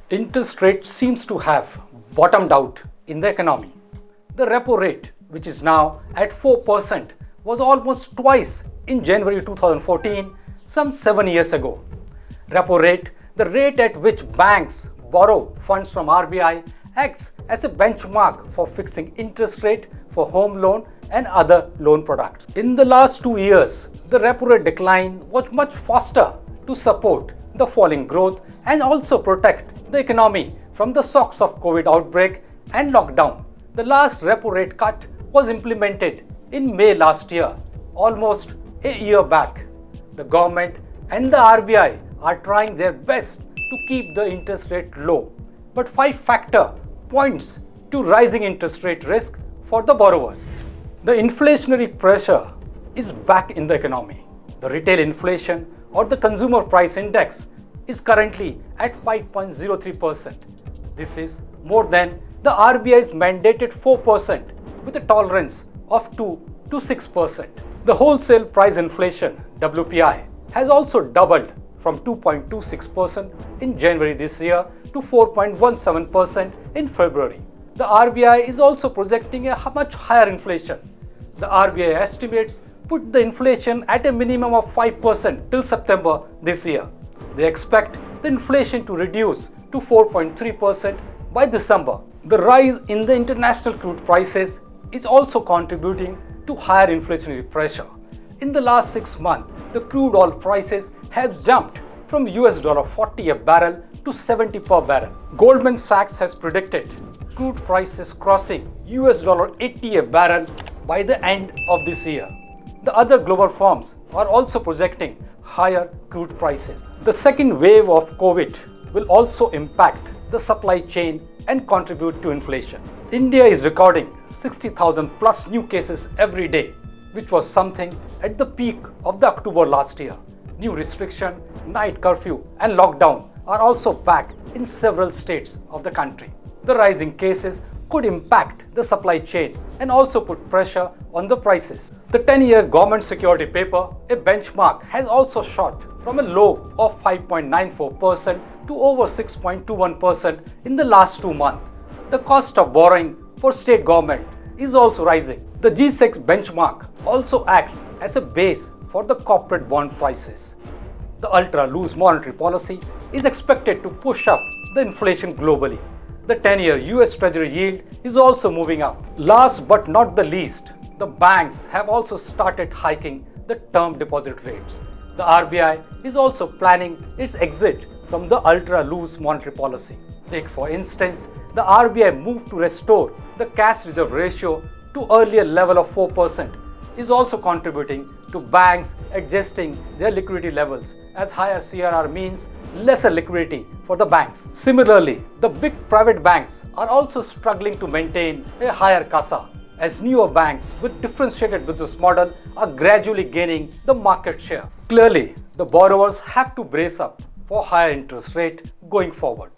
Interest rate seems to have bottomed out in the economy. The repo rate, which is now at 4%, was almost twice in January 2014, some 7 years ago. Repo rate, the rate at which banks borrow funds from RBI, acts as a benchmark for fixing interest rate for home loan and other loan products. In the last 2 years, the repo rate decline was much faster to support the falling growth and also protect the economy from the shocks of COVID outbreak and lockdown. The last repo rate cut was implemented in May last year, almost a year back. The government and the RBI are trying their best to keep the interest rate low, but 5-factor points to rising interest rate risk for the borrowers. The inflationary pressure is back in the economy. The retail inflation or the consumer price index is currently at 5.03%. This is more than the RBI's mandated 4% with a tolerance of 2 to 6%. The wholesale price inflation WPI has also doubled from 2.26% in January this year to 4.17% in February. The RBI is also projecting a much higher inflation. The RBI estimates put the inflation at a minimum of 5% till September this year. They expect the inflation to reduce to 4.3% by December. The rise in the international crude prices is also contributing to higher inflationary pressure. In the last 6 months, the crude oil prices have jumped from $40 a barrel to 70 per barrel. Goldman Sachs has predicted crude prices crossing $80 a barrel by the end of this year. The other global firms are also projecting higher crude prices. The second wave of COVID will also impact the supply chain and contribute to inflation. India is recording 60,000 plus new cases every day, which was something at the peak of the October last year. New restriction, night curfew and lockdown are also back in several states of the country. The rising cases could impact the supply chain and also put pressure on the prices. The 10-year government security paper, a benchmark, has also shot from a low of 5.94% to over 6.21% in the last 2 months. The cost of borrowing for state government is also rising. The G6 benchmark also acts as a base for the corporate bond prices. The ultra-loose monetary policy is expected to push up the inflation globally. The 10-year US Treasury yield is also moving up. Last but not the least, the banks have also started hiking the term deposit rates. The RBI is also planning its exit from the ultra-loose monetary policy. Take for instance, the RBI move to restore the cash reserve ratio to earlier level of 4% is also contributing to banks adjusting their liquidity levels, as higher CRR means lesser liquidity for the banks. Similarly, the big private banks are also struggling to maintain a higher CASA, as newer banks with differentiated business model are gradually gaining the market share. Clearly, the borrowers have to brace up for higher interest rate going forward.